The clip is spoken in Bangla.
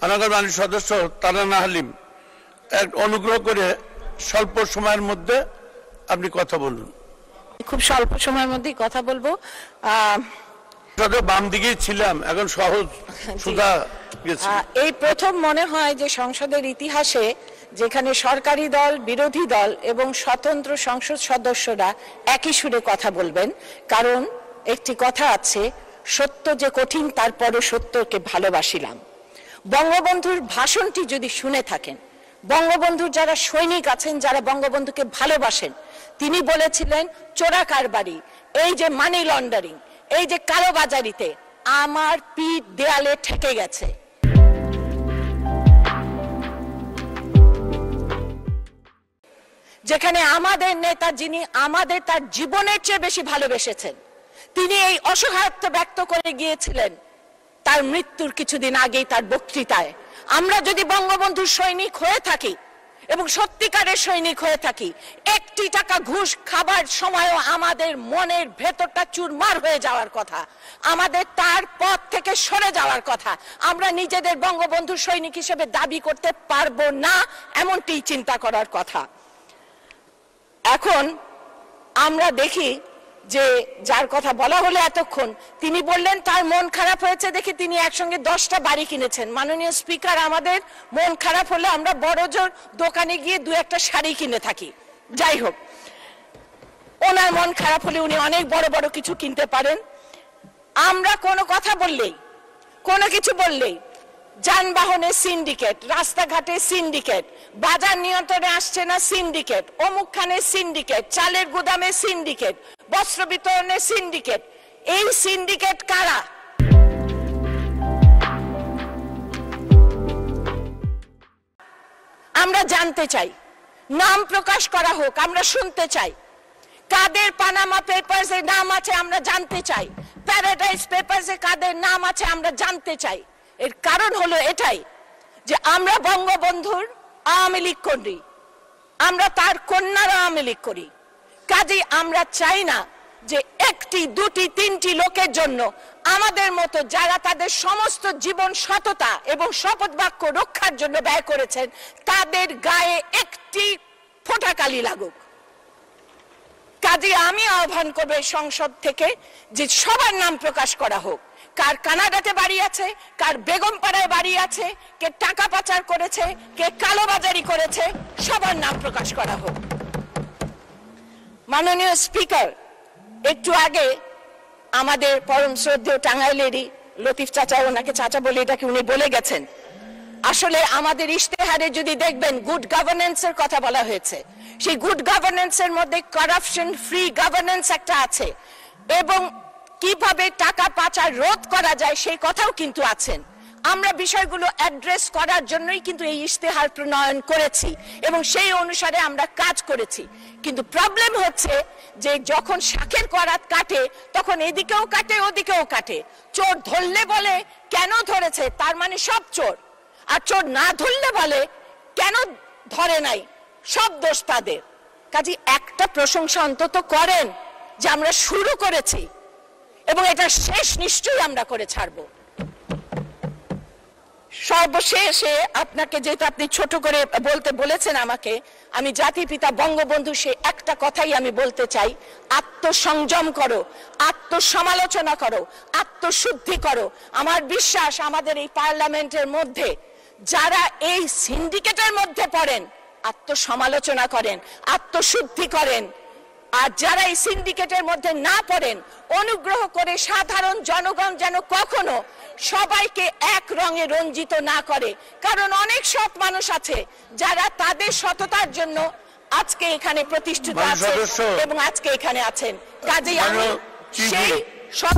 আনাগার বাহিনীর সদস্য তারানা হালিম, এক অনুগ্রহ করে স্বল্প সময়ের মধ্যে আপনি কথা বলুন। খুব স্বল্প সময়ের মধ্যেই কথা বলবো। বাম দিকেই ছিলাম, এখন সহজ সুধা গেছে। এই প্রথম মনে হয় যে সংসদের ইতিহাসে যেখানে সরকারি দল, বিরোধী দল এবং স্বতন্ত্র সংসদ সদস্যরা একই সুরে কথা বলবেন। কারণ একটি কথা আছে, সত্য যে কঠিন তারপরও সত্যকে ভালোবাসিলাম। বঙ্গবন্ধুর ভাষণটি যদি শুনে থাকেন, বঙ্গবন্ধুর যারা সৈনিক আছেন, যারা বঙ্গবন্ধুকে ভালোবাসেন, তিনি বলেছিলেন চোরা কারবারি, এই যে মানি লন্ডারিং, এই যে কালোবাজারিতে আমার পিঠ দেয়ালে ঠেকে গেছে। যেখানে আমাদের নেতা, যিনি আমাদের তার জীবনের চেয়ে বেশি ভালোবেসেছেন, তিনি এই অসহায়ত্ব ব্যক্ত করে গিয়েছিলেন তার মৃত্যুর কিছুদিন আগেই তার বক্তৃতায়। আমরা যদি বঙ্গবন্ধুর সৈনিক হয়ে থাকি এবং সত্যিকারের সৈনিক হয়ে থাকি, একটি টাকা ঘুষ খাবার সময়ও আমাদের মনের ভেতরটা চুরমার হয়ে যাওয়ার কথা, আমাদের তার পথ থেকে সরে যাওয়ার কথা। আমরা নিজেদের বঙ্গবন্ধুর সৈনিক হিসেবে দাবি করতে পারবো না, এমনটি চিন্তা করার কথা। এখন আমরা দেখি যে যার কথা বলা হলো এতক্ষণ, তিনি বললেন তার মন খারাপ হয়েছে দেখে তিনি একসঙ্গে 10টা বাড়ি কিনেছেন। মাননীয় স্পিকার, আমাদের মন খারাপ হলে আমরা বড়জোর দোকানে গিয়ে 2-1টা শাড়ি কিনে থাকি। যাই হোক, ওনার মন খারাপ হলে উনি অনেক বড় বড় কিছু কিনতে পারেন। আমরা কোনো কথা বললেই, কোনো কিছু বললেই যানবাহনের সিন্ডিকেট, রাস্তাঘাটে সিন্ডিকেট, বাজার নিয়ন্ত্রণে আসছে না সিন্ডিকেট, অমুকখানের সিন্ডিকেট, চালের গুদামে সিন্ডিকেট, বস্ত্র বিতরণের সিন্ডিকেট। এই সিন্ডিকেট কারা? আমরা জানতে চাই, নাম প্রকাশ করা হোক, আমরা শুনতে চাই। কাদের পানামা পেপারস এর নাম আছে আমরা জানতে চাই, প্যারাডাইস পেপারস এ কাদের নাম আছে আমরা জানতে চাই। এর কারণ হলো এটাই যে আমরা বঙ্গবন্ধুর আওয়ামী লীগ করি, আমরা তার কন্যার আওয়ামী লীগ করি। কাজেই আমরা চাই না যে 1টি, 2টি, 3টি লোকের জন্য আমাদের মতো যারা তাদের সমস্ত জীবন সততা এবং শপথ বাক্য রক্ষার জন্য ব্যয় করেছেন, তাদের গায়ে একটি ফোঁটা কালি লাগুক। কাজেই আমি আহ্বান করব সংসদ থেকে যে সবার নাম প্রকাশ করা হোক। কার কানাডাতে বাড়ি আছে, কার বেগমপাড়ায় বাড়ি আছে, কে টাকা পাচার করেছে, কে কালোবাজারি করেছে, সবার নাম প্রকাশ করা হোক। মাননীয় স্পিকার, একটু আগে আমাদের পরম শ্রদ্ধেয় টাঙ্গাইলেরই লতিফ চাচা, ওনাকে চাচা বলে এটাকে উনি বলে গেছেন, আসলে আমাদের ইশতেহারে যদি দেখবেন গুড গভর্নেন্স এর কথা বলা হয়েছে। সেই গুড গভর্নেন্স এর মধ্যে কারাপশন ফ্রি গভর্নেন্স একটা আছে এবং কিভাবে টাকা পাচার রোধ করা যায় সেই কথাও কিন্তু আছেন। আমরা বিষয়গুলো অ্যাড্রেস করার জন্যই কিন্তু এই ইশতেহার প্রণয়ন করেছি এবং সেই অনুসারে আমরা কাজ করেছি। কিন্তু প্রবলেম হচ্ছে যে যখন শাখের করাত কাটে তখন এদিকেও কাটে ওদিকেও কাটে। চোর ধরলে বলে কেন ধরেছে, তার মানে সব চোর, আর চোর না ধরলে বলে কেন ধরে নাই, সব দোষ তাদের। কাজে একটা প্রশংসা অন্তত করেন যে আমরা শুরু করেছি এবং এটা শেষ নিশ্চয়ই আমরা করে ছাড়বো। সর্বশেষে আপনাকে, যেহেতু আপনি ছোট করে বলতে বলেছেন আমাকে, আমি জাতির পিতা বঙ্গবন্ধু সে একটা কথাই আমি বলতে চাই, আত্মসংযম করো, আত্মসমালোচনা করো, আত্মশুদ্ধি করো। আমার বিশ্বাস আমাদের এই পার্লামেন্টের মধ্যে যারা এই সিন্ডিকেটের মধ্যে পড়েন, আত্মসমালোচনা করেন, আত্মশুদ্ধি করেন, আর যারা এই সিন্ডিকেটের মধ্যে না পড়েন, অনুগ্রহ করে সাধারণ জনগণ যেন কখনো সবাইকে এক রঙে রঞ্জিত না করে। কারণ অনেক সৎ মানুষ আছে যারা তাদের সততার জন্য আজকে এখানে প্রতিষ্ঠিত আছে এবং আজকে এখানে আছেন। কাজেই আমি সেই সৎ